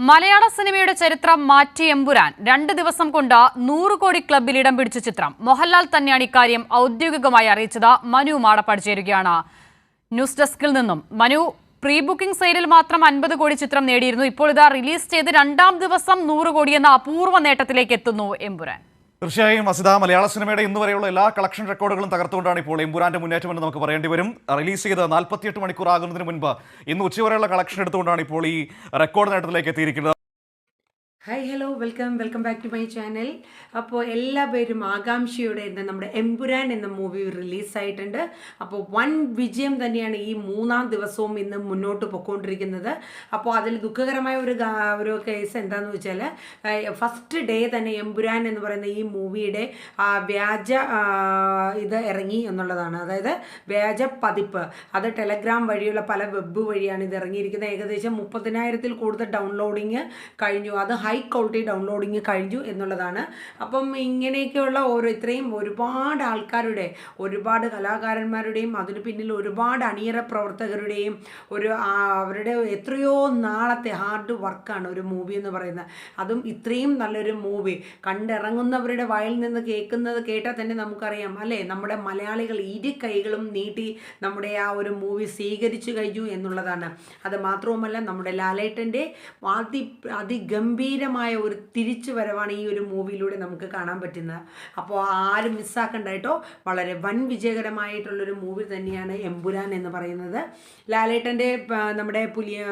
മലയാള സിനിമയുടെ ചരിത്രം മാറ്റി എമ്പുരാൻ 2 ദിവസം കൊണ്ട് 100 കോടി ക്ലബ്ബിൽ ഇടം പിടിച്ച ചിത്രം. മോഹൻലാൽ തന്നെയാണ് ഇക്കാര്യം ഔദ്യോഗികമായി അറിയിച്ചത്. മനു മാടപ്പാട് ചേരുകയാണ് ന്യൂസ് ഡെസ്കിൽ നിന്നും. മനു, പ്രീ ബുക്കിംഗ് സെയിലിൽ മാത്രം 50 കോടി ചിത്രം നേടിയിരുന്നു. ഇപ്പോൾ ഇതാ റിലീസ് ചെയ്ത് 2-ാം ദിവസം 100 കോടി എന്ന അപൂർവ നേട്ടത്തിലേക്ക് എത്തുന്നു എമ്പുരാൻ. തീർച്ചയായും വസിത, മലയാള സിനിമയുടെ ഇന്ന് വരെയുള്ള എല്ലാ കളക്ഷൻ റെക്കോർഡുകളും തകർത്തുകൊണ്ടാണ് ഇപ്പോൾ എമ്പുരാന്റെ മുന്നേറ്റമെന്ന് നമുക്ക് പറയേണ്ടി വരും. റിലീസ് ചെയ്ത് 48 മണിക്കൂർ ആകുന്നതിന് മുൻപ് ഇന്ന് ഉച്ചവരെയുള്ള കളക്ഷൻ എടുത്തുകൊണ്ടാണ് ഇപ്പോൾ ഈ റെക്കോർഡ് നേട്ടത്തിലേക്ക് എത്തിയിരിക്കുന്നത്. Hi, hello, welcome back to my channel. അപ്പോൾ എല്ലാ പേരും ആകാംക്ഷയോടെ ഇരുന്ന് നമ്മുടെ എമ്പുരാൻ എന്ന മൂവി റിലീസായിട്ടുണ്ട്. അപ്പോൾ വൻ വിജയം തന്നെയാണ് ഈ 3-ാം ദിവസവും ഇന്ന് മുന്നോട്ട് പൊയ്ക്കൊണ്ടിരിക്കുന്നത്. അപ്പോൾ അതിൽ ദുഃഖകരമായ ഒരു കേസ് എന്താണെന്ന് വെച്ചാൽ, ഫസ്റ്റ് ഡേ തന്നെ എമ്പുരാൻ എന്ന് പറയുന്ന ഈ മൂവിയുടെ വ്യാജ ഇത് ഇറങ്ങി എന്നുള്ളതാണ്. അതായത് വ്യാജ പതിപ്പ്. അത് ടെലഗ്രാം വഴിയുള്ള പല വെബ് വഴിയാണ് ഇത് ഇറങ്ങിയിരിക്കുന്നത്. ഏകദേശം 30,000-ൽ കൂടുതൽ ഡൗൺലോഡിങ് കഴിഞ്ഞു. അത് ഹൈ ക്വാളിറ്റി ഡൗൺലോഡിങ് കഴിഞ്ഞു എന്നുള്ളതാണ്. അപ്പം ഇങ്ങനെയൊക്കെയുള്ള ഇത്രയും ഒരുപാട് ആൾക്കാരുടെ, ഒരുപാട് കലാകാരന്മാരുടെയും അതിന് പിന്നിൽ ഒരുപാട് അണിയറ പ്രവർത്തകരുടെയും അവരുടെ എത്രയോ നാളത്തെ ഹാർഡ് വർക്കാണ് ഒരു മൂവി എന്ന് പറയുന്നത്. അതും ഇത്രയും നല്ലൊരു മൂവി കണ്ടിറങ്ങുന്നവരുടെ വായിൽ നിന്ന് കേട്ടാൽ തന്നെ നമുക്കറിയാം അല്ലേ, നമ്മുടെ മലയാളികൾ ഇരു കൈകളും നീട്ടി നമ്മുടെ ആ ഒരു മൂവി സ്വീകരിച്ചു കഴിഞ്ഞു എന്നുള്ളതാണ്. അത് മാത്രവുമല്ല, നമ്മുടെ ലാലേട്ടൻ്റെ അതിഗംഭീരമായ ഒരു തിരിച്ചു വരവാണ് ഈ ഒരു മൂവിയിലൂടെ നമുക്ക് കാണാൻ പറ്റുന്നത്. അപ്പോൾ ആരും മിസ്സാക്കണ്ട കേട്ടോ. വളരെ വൻ വിജയകരമായിട്ടുള്ളൊരു മൂവി തന്നെയാണ് എമ്പുരാൻ എന്ന് പറയുന്നത്. ലാലേട്ടൻ്റെ നമ്മുടെ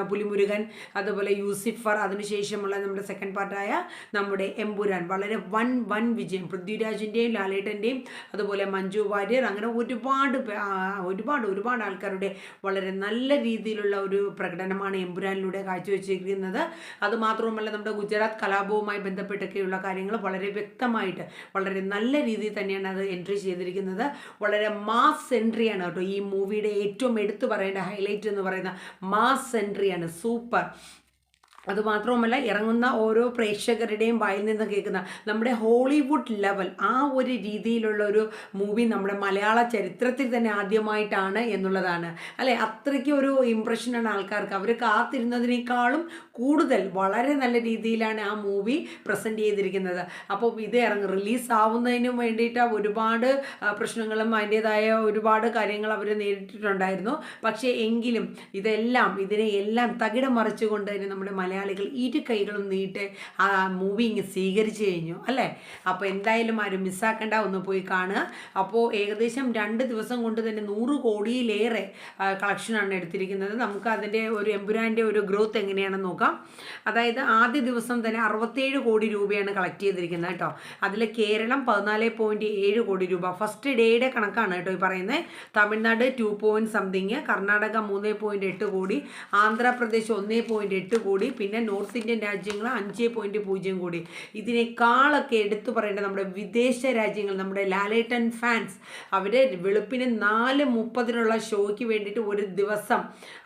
പുലിമുരുകൻ, അതുപോലെ യൂസിഫർ, അതിനുശേഷമുള്ള നമ്മുടെ സെക്കൻഡ് പാർട്ടായ നമ്മുടെ എമ്പുരാൻ വളരെ വൻ വിജയം. പൃഥ്വിരാജിൻ്റെയും ലാലേട്ടൻ്റെയും അതുപോലെ മഞ്ജു വാര്യർ, അങ്ങനെ ഒരുപാട് ആൾക്കാരുടെ വളരെ നല്ല രീതിയിലുള്ള ഒരു പ്രകടനമാണ് എമ്പുരാനിലൂടെ കാഴ്ചവെച്ചിരിക്കുന്നത്. അതുമാത്രവുമല്ല, നമ്മുടെ ഗുജറാത്ത് കലാപവുമായി ബന്ധപ്പെട്ടൊക്കെയുള്ള കാര്യങ്ങൾ വളരെ വ്യക്തമായിട്ട് വളരെ നല്ല രീതിയിൽ തന്നെയാണ് അത് എൻട്രി ചെയ്തിരിക്കുന്നത്. വളരെ മാസ് എൻട്രിയാണ് കേട്ടോ ഈ മൂവിയുടെ ഏറ്റവും എടുത്തു പറയേണ്ട ഹൈലൈറ്റ് എന്ന് പറയുന്ന മാസ് എൻട്രിയാണ്. സൂപ്പർ. അതുമാത്രവുമല്ല, ഇറങ്ങുന്ന ഓരോ പ്രേക്ഷകരുടെയും വായിൽ നിന്ന് കേൾക്കുന്ന നമ്മുടെ ഹോളിവുഡ് ലെവൽ ആ ഒരു രീതിയിലുള്ള ഒരു മൂവി നമ്മുടെ മലയാള ചരിത്രത്തിൽ തന്നെ ആദ്യമായിട്ടാണ് എന്നുള്ളതാണ് അല്ലേ. അത്രയ്ക്ക് ഒരു ഇംപ്രഷനാണ് ആൾക്കാർക്ക്. അവർ കാത്തിരുന്നതിനേക്കാളും കൂടുതൽ വളരെ നല്ല രീതിയിലാണ് ആ മൂവി പ്രസൻറ്റ് ചെയ്തിരിക്കുന്നത്. അപ്പോൾ ഇത് റിലീസ് ആവുന്നതിനും വേണ്ടിയിട്ട് ഒരുപാട് പ്രശ്നങ്ങളും അതിൻ്റേതായ ഒരുപാട് കാര്യങ്ങൾ അവർ നേരിട്ടിട്ടുണ്ടായിരുന്നു. പക്ഷേ എങ്കിലും ഇതിനെയെല്ലാം തകിടം മറിച്ചുകൊണ്ട് തന്നെ നമ്മുടെ മലയാളികൾ ഇരു കൈകളും നീട്ട് ആ മൂവി ഇങ്ങ് സ്വീകരിച്ചു കഴിഞ്ഞു അല്ലേ. അപ്പോൾ എന്തായാലും ആരും മിസ്സാക്കണ്ട, ഒന്ന് പോയി കാണുക. അപ്പോൾ ഏകദേശം 2 ദിവസം കൊണ്ട് തന്നെ 100 കോടിയിലേറെ കളക്ഷനാണ് എടുത്തിരിക്കുന്നത്. നമുക്ക് അതിൻ്റെ ഒരു എമ്പുരാൻ്റെ ഒരു ഗ്രോത്ത് എങ്ങനെയാണെന്ന് നോക്കാം. അതായത് ആദ്യ ദിവസം തന്നെ 67 കോടി രൂപയാണ് കളക്ട് ചെയ്തിരിക്കുന്നത് കേട്ടോ. അതിൽ കേരളം 14.7 കോടി രൂപ ഫസ്റ്റ് ഡേയുടെ കണക്കാണ് കേട്ടോ ഈ പറയുന്നത്. തമിഴ്നാട് 2 കർണാടക 3.8 കോടി, ആന്ധ്രാപ്രദേശ് 1.8 കോടി, പിന്നെ നോർത്ത് ഇന്ത്യൻ രാജ്യങ്ങൾ 5.0 കോടി. ഇതിനേക്കാളൊക്കെ എടുത്തു പറയേണ്ടത് നമ്മുടെ വിദേശ രാജ്യങ്ങൾ, നമ്മുടെ ലാലേട്ടൻ ഫാൻസ്, അവർ വെളുപ്പിന് 4:30 ഷോയ്ക്ക് വേണ്ടിയിട്ട് ഒരു ദിവസം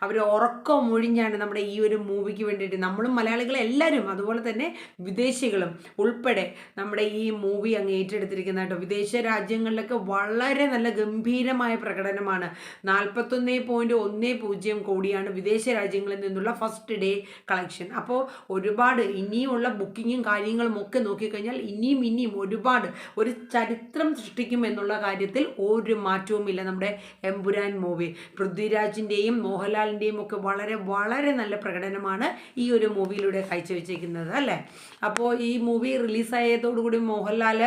അവർ ഉറക്കം ഒഴിഞ്ഞാണ് നമ്മുടെ ഈ ഒരു മൂവിക്ക് വേണ്ടിയിട്ട്, നമ്മളും മലയാളികളും എല്ലാവരും അതുപോലെ തന്നെ വിദേശികളും ഉൾപ്പെടെ നമ്മുടെ ഈ മൂവി അങ്ങ് ഏറ്റെടുത്തിരിക്കുന്ന കേട്ടോ. വിദേശ രാജ്യങ്ങളിലൊക്കെ വളരെ നല്ല ഗംഭീരമായ പ്രകടനമാണ്. 41.10 കോടിയാണ് വിദേശ രാജ്യങ്ങളിൽ നിന്നുള്ള ഫസ്റ്റ് ഡേ കളക്ഷൻ. അപ്പോൾ ഒരുപാട് ഇനിയുമുള്ള ബുക്കിങ്ങും കാര്യങ്ങളും ഒക്കെ നോക്കിക്കഴിഞ്ഞാൽ ഇനിയും ഒരുപാട് ഒരു ചരിത്രം സൃഷ്ടിക്കും എന്നുള്ള കാര്യത്തിൽ ഒരു മാറ്റവുമില്ല നമ്മുടെ എമ്പുരാൻ മൂവി. പൃഥ്വിരാജിൻ്റെയും മോഹൻലാലിൻ്റെയും ഒക്കെ വളരെ നല്ല പ്രകടനമാണ് ഈ ഒരു മൂവിയിലൂടെ കാഴ്ചവെച്ചിരിക്കുന്നത് അല്ലേ. അപ്പോൾ ഈ മൂവി റിലീസായതോടുകൂടി മോഹൻലാൽ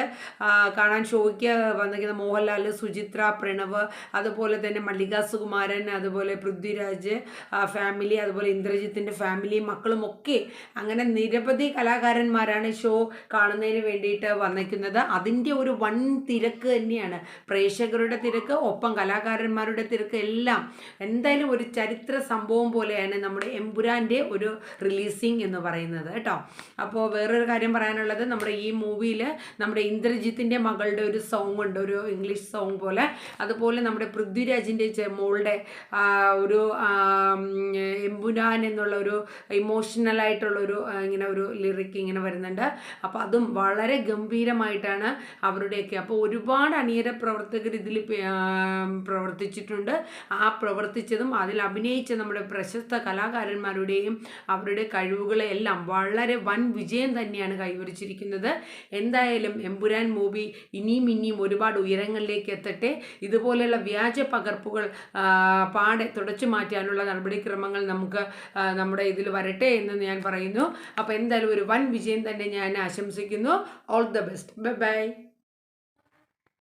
കാണാൻ ഷോയ്ക്ക് വന്നിരിക്കുന്ന മോഹൻലാൽ, സുചിത്ര, പ്രണവ്, അതുപോലെ തന്നെ മല്ലിക സുകുമാരൻ, അതുപോലെ പൃഥ്വിരാജ് ഫാമിലി, അതുപോലെ ഇന്ദ്രജിത്തിൻ്റെ ഫാമിലി, മക്കളും ഒക്കെ അങ്ങനെ നിരവധി കലാകാരന്മാരാണ് ഷോ കാണുന്നതിന് വേണ്ടിയിട്ട് വന്നിരിക്കുന്നത്. അതിൻ്റെ ഒരു വൻ തിരക്ക് തന്നെയാണ്, പ്രേക്ഷകരുടെ തിരക്ക്, ഒപ്പം കലാകാരന്മാരുടെ തിരക്ക് എല്ലാം. എന്തായാലും ഒരു ചരിത്ര സംഭവം പോലെയാണ് നമ്മുടെ എമ്പുരാൻ്റെ ഒരു റിലീസിങ് എന്ന് പറയുന്നത് കേട്ടോ. അപ്പോൾ വേറൊരു കാര്യം പറയാനുള്ളത്, നമ്മുടെ ഈ മൂവിയിൽ നമ്മുടെ ഇന്ദ്രജിത്തിൻ്റെ മകളുടെ ഒരു സോങ് ഉണ്ട്, ഒരു ഇംഗ്ലീഷ് സോങ് പോലെ. അതുപോലെ നമ്മുടെ പൃഥ്വിരാജിൻ്റെ മോളുടെ ഒരു എമ്പുരാൻ എന്നുള്ള ഒരു ഇമോഷണൽ ഇമോഷണലായിട്ടുള്ളൊരു ഇങ്ങനെ ഒരു ലിറിക്ക് ഇങ്ങനെ വരുന്നുണ്ട്. അപ്പോൾ അതും വളരെ ഗംഭീരമായിട്ടാണ് അവരുടെയൊക്കെ. അപ്പോൾ ഒരുപാട് അണിയര പ്രവർത്തകർ ഇതിൽ പ്രവർത്തിച്ചിട്ടുണ്ട്. ആ പ്രവർത്തിച്ചതും അതിൽ അഭിനയിച്ച നമ്മുടെ പ്രശസ്ത കലാകാരന്മാരുടെയും അവരുടെ കഴിവുകളെ എല്ലാം വളരെ വൻ വിജയം തന്നെയാണ് കൈവരിച്ചിരിക്കുന്നത്. എന്തായാലും എമ്പുരാൻ മൂവി ഇനിയും ഒരുപാട് ഉയരങ്ങളിലേക്ക് എത്തട്ടെ. ഇതുപോലെയുള്ള വ്യാജ പകർപ്പുകൾ പാടെ തുടച്ചു മാറ്റാനുള്ള നടപടിക്രമങ്ങൾ നമുക്ക് നമ്മുടെ ഇതിൽ വരട്ടെ എന്ന് ഞാൻ പറയുന്നു. അപ്പോൾ എന്തായാലും ഒരു വൻ വിജയം തന്നെ ഞാൻ ആശംസിക്കുന്നു. All the best. Bye bye.